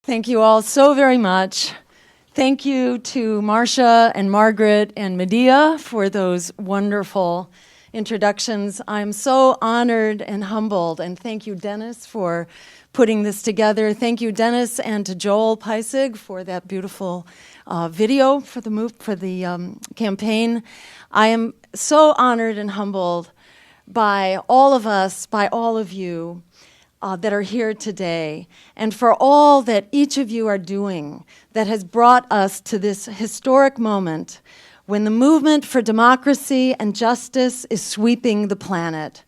Thank you all so very much. Thank you to Marcia and Margaret and Medea for those wonderful introductions. I'm so honored and humbled, and thank you, Dennis, for putting this together. Thank you, Dennis, and to Joel Peisig for that beautiful video for the campaign. I am so honored and humbled by all of us, by all of you that are here today, and for all that each of you are doing that has brought us to this historic moment when the movement for democracy and justice is sweeping the planet.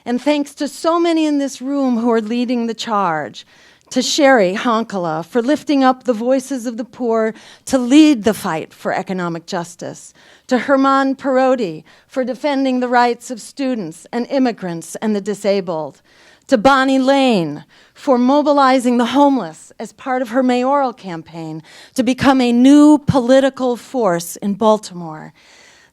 And thanks to so many in this room who are leading the charge, to Sherry Honkala for lifting up the voices of the poor to lead the fight for economic justice, to Herman Parodi for defending the rights of students and immigrants and the disabled, to Bonnie Lane for mobilizing the homeless as part of her mayoral campaign to become a new political force in Baltimore.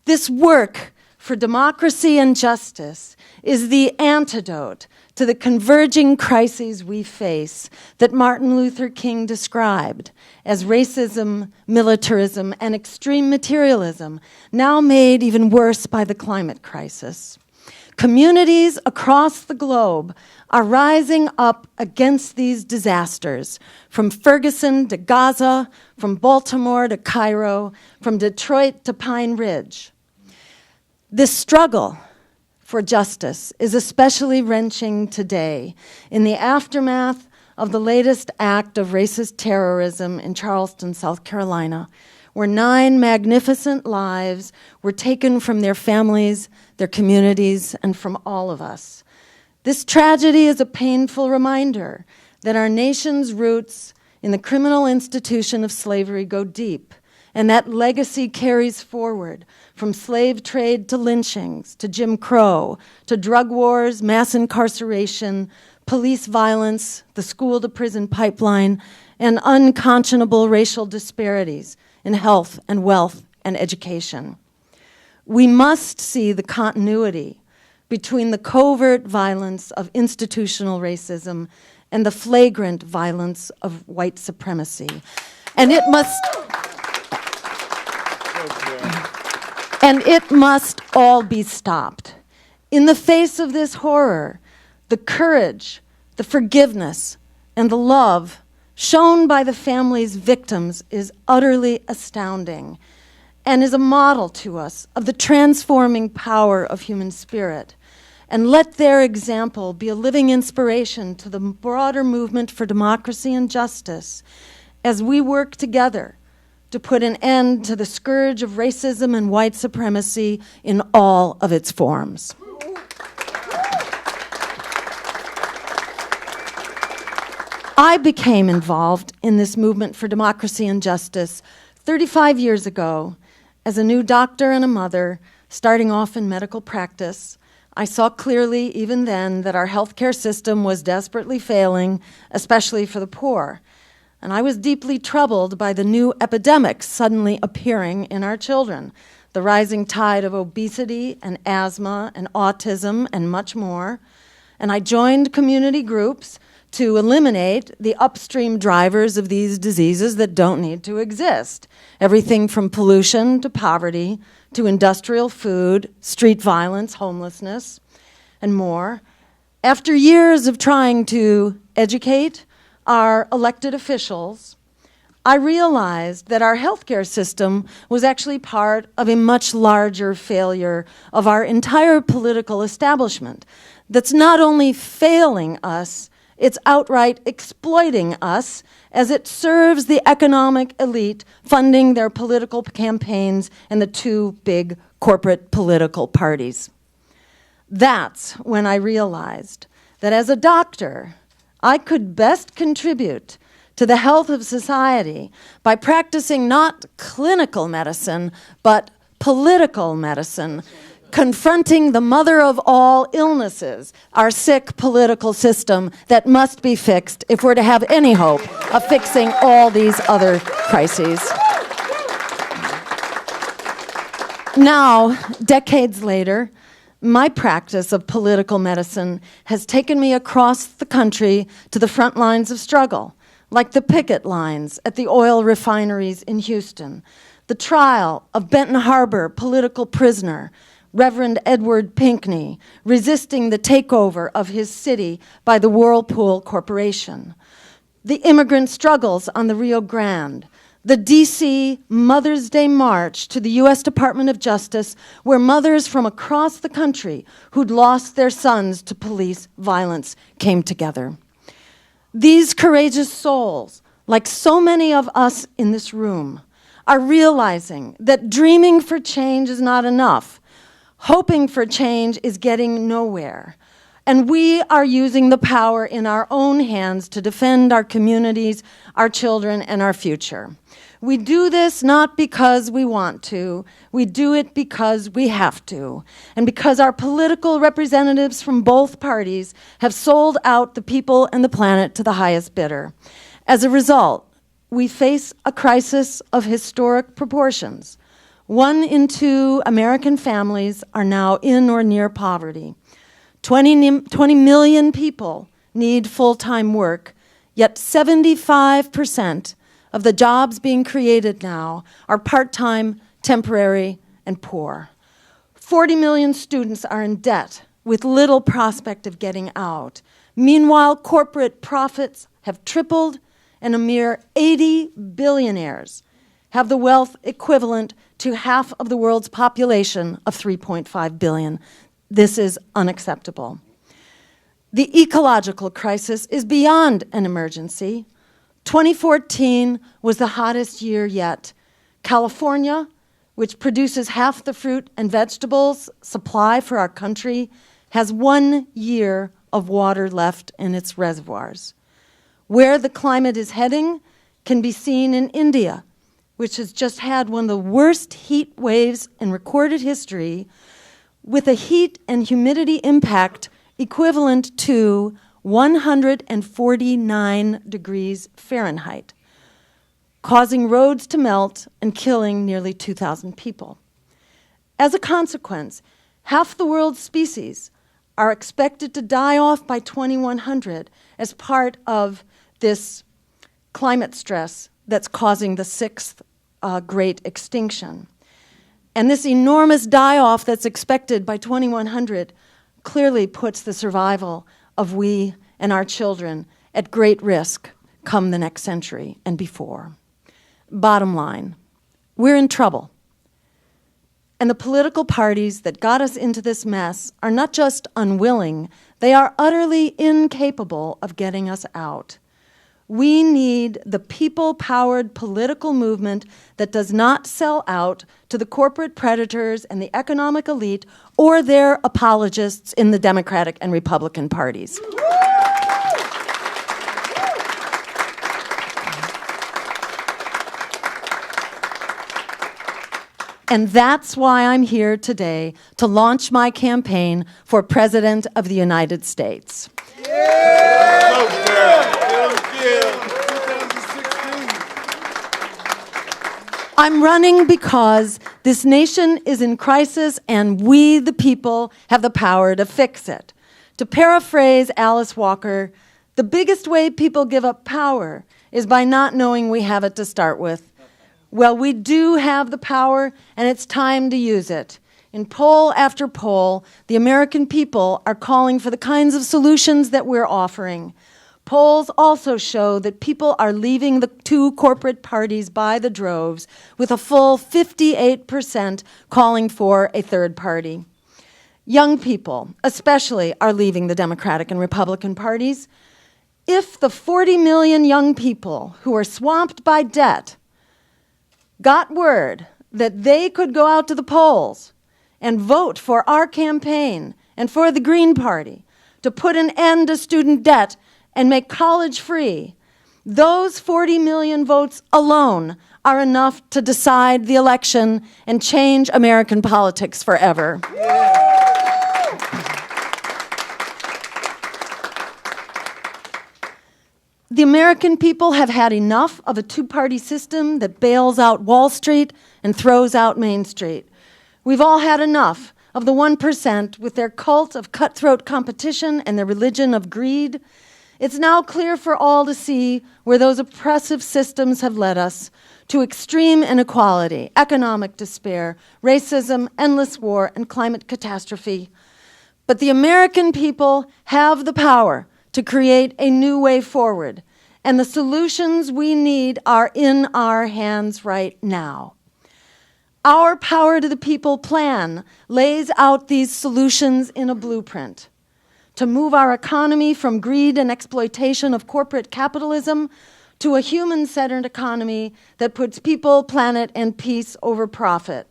This work for democracy and justice is the antidote to the converging crises we face that Martin Luther King described as racism, militarism, and extreme materialism, now made even worse by the climate crisis. Communities across the globe are rising up against these disasters, from Ferguson to Gaza, from Baltimore to Cairo, from Detroit to Pine Ridge. This struggle for justice is especially wrenching today in the aftermath of the latest act of racist terrorism in Charleston, South Carolina, where 9 magnificent lives were taken from their families, their communities, and from all of us. This tragedy is a painful reminder that our nation's roots in the criminal institution of slavery go deep, and that legacy carries forward from slave trade to lynchings, to Jim Crow, to drug wars, mass incarceration, police violence, the school-to-prison pipeline, and unconscionable racial disparities in health and wealth and education. We must see the continuity between the covert violence of institutional racism and the flagrant violence of white supremacy. And it must all be stopped. In the face of this horror, the courage, the forgiveness, and the love shown by the family's victims is utterly astounding and is a model to us of the transforming power of human spirit. And let their example be a living inspiration to the broader movement for democracy and justice as we work together to put an end to the scourge of racism and white supremacy in all of its forms. I became involved in this movement for democracy and justice 35 years ago as a new doctor and a mother, starting off in medical practice. I saw clearly even then that our healthcare system was desperately failing, especially for the poor. And I was deeply troubled by the new epidemics suddenly appearing in our children, the rising tide of obesity and asthma and autism and much more. And I joined community groups to eliminate the upstream drivers of these diseases that don't need to exist. Everything from pollution to poverty to industrial food, street violence, homelessness, and more. After years of trying to educate our elected officials, I realized that our healthcare system was actually part of a much larger failure of our entire political establishment that's not only failing us, it's outright exploiting us as it serves the economic elite funding their political campaigns and the 2 big corporate political parties. That's when I realized that as a doctor, I could best contribute to the health of society by practicing not clinical medicine, but political medicine, confronting the mother of all illnesses, our sick political system that must be fixed if we're to have any hope of fixing all these other crises. Now, decades later, my practice of political medicine has taken me across the country to the front lines of struggle. like the picket lines at the oil refineries in Houston, the trial of Benton Harbor political prisoner Reverend Edward Pinckney resisting the takeover of his city by the Whirlpool Corporation, the immigrant struggles on the Rio Grande, the D.C. Mother's Day March to the U.S. Department of Justice, where mothers from across the country who'd lost their sons to police violence came together. These courageous souls, like so many of us in this room, are realizing that dreaming for change is not enough. Hoping for change is getting nowhere. And we are using the power in our own hands to defend our communities, our children, and our future. We do this not because we want to. We do it because we have to. And because our political representatives from both parties have sold out the people and the planet to the highest bidder. As a result, we face a crisis of historic proportions. 1 in 2 American families are now in or near poverty. 20 million people need full-time work, yet 75% of the jobs being created now are part-time, temporary, and poor. 40 million students are in debt with little prospect of getting out. Meanwhile, corporate profits have tripled, and a mere 80 billionaires have the wealth equivalent to half of the world's population of 3.5 billion. This is unacceptable. The ecological crisis is beyond an emergency. 2014 was the hottest year yet. California, which produces half the fruit and vegetables supply for our country, has 1 year of water left in its reservoirs. Where the climate is heading can be seen in India, which has just had one of the worst heat waves in recorded history, with a heat and humidity impact equivalent to 149 degrees Fahrenheit, causing roads to melt and killing nearly 2,000 people. As a consequence, half the world's species are expected to die off by 2100 as part of this climate stress that's causing the 6th great extinction. And this enormous die-off that's expected by 2100 clearly puts the survival of we and our children at great risk come the next century and before. Bottom line, we're in trouble. And the political parties that got us into this mess are not just unwilling, they are utterly incapable of getting us out. We need the people-powered political movement that does not sell out to the corporate predators and the economic elite or their apologists in the Democratic and Republican parties. And that's why I'm here today to launch my campaign for President of the United States. I'm running because this nation is in crisis and we, the people, have the power to fix it. To paraphrase Alice Walker, the biggest way people give up power is by not knowing we have it to start with. Well, we do have the power, and it's time to use it. In poll after poll, the American people are calling for the kinds of solutions that we're offering. Polls also show that people are leaving the 2 corporate parties by the droves, with a full 58% calling for a third party. Young people, especially, are leaving the Democratic and Republican parties. If the 40 million young people who are swamped by debt got word that they could go out to the polls and vote for our campaign and for the Green Party to put an end to student debt and make college free, those 40 million votes alone are enough to decide the election and change American politics forever. The American people have had enough of a 2-party system that bails out Wall Street and throws out Main Street. We've all had enough of the 1% with their cult of cutthroat competition and their religion of greed. It's now clear for all to see where those oppressive systems have led us, to extreme inequality, economic despair, racism, endless war, and climate catastrophe. But the American people have the power to create a new way forward, and the solutions we need are in our hands right now. Our Power to the People plan lays out these solutions in a blueprint to move our economy from greed and exploitation of corporate capitalism to a human-centered economy that puts people, planet, and peace over profit.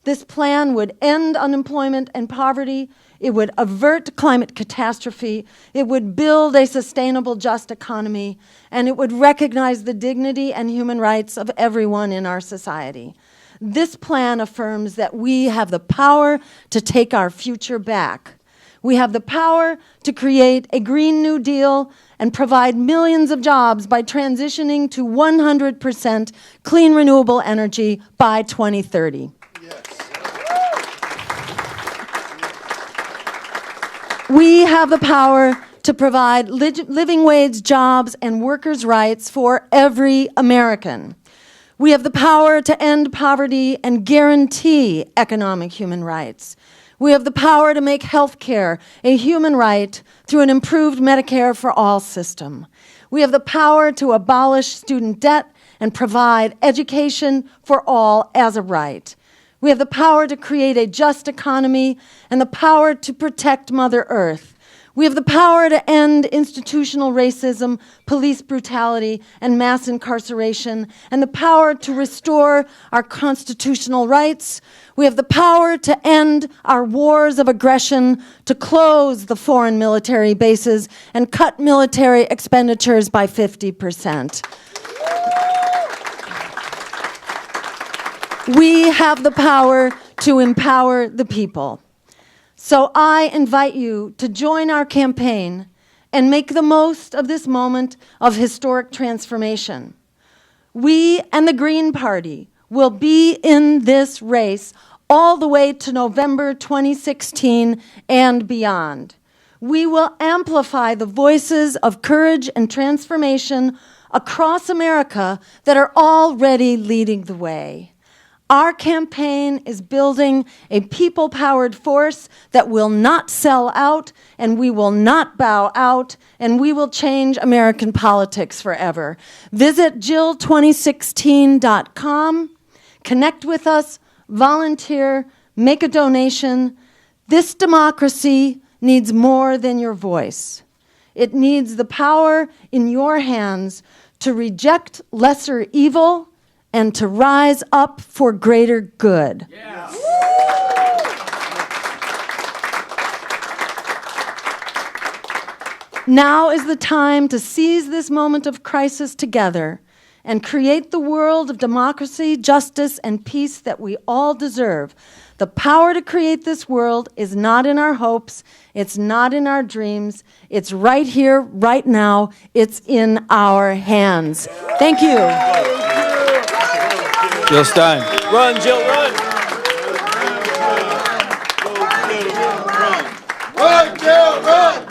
This plan would end unemployment and poverty. It would avert climate catastrophe. It would build a sustainable, just economy. And it would recognize the dignity and human rights of everyone in our society. This plan affirms that we have the power to take our future back. We have the power to create a Green New Deal and provide millions of jobs by transitioning to 100% clean renewable energy by 2030. Yes. We have the power to provide living wage jobs and workers' rights for every American. We have the power to end poverty and guarantee economic human rights. We have the power to make health care a human right through an improved Medicare for All system. We have the power to abolish student debt and provide education for all as a right. We have the power to create a just economy and the power to protect Mother Earth. We have the power to end institutional racism, police brutality, and mass incarceration, and the power to restore our constitutional rights. We have the power to end our wars of aggression, to close the foreign military bases, and cut military expenditures by 50%. We have the power to empower the people. So I invite you to join our campaign and make the most of this moment of historic transformation. We and the Green Party will be in this race all the way to November 2016 and beyond. We will amplify the voices of courage and transformation across America that are already leading the way. Our campaign is building a people-powered force that will not sell out, and we will not bow out, and we will change American politics forever. Visit jill2016.com, connect with us, volunteer, make a donation. This democracy needs more than your voice. It needs the power in your hands to reject lesser evil and to rise up for greater good. Yeah. Now is the time to seize this moment of crisis together and create the world of democracy, justice, and peace that we all deserve. The power to create this world is not in our hopes, it's not in our dreams, it's right here, right now, it's in our hands. Thank you. Jill Stein. Run, Jill, run! Run, Jill, run!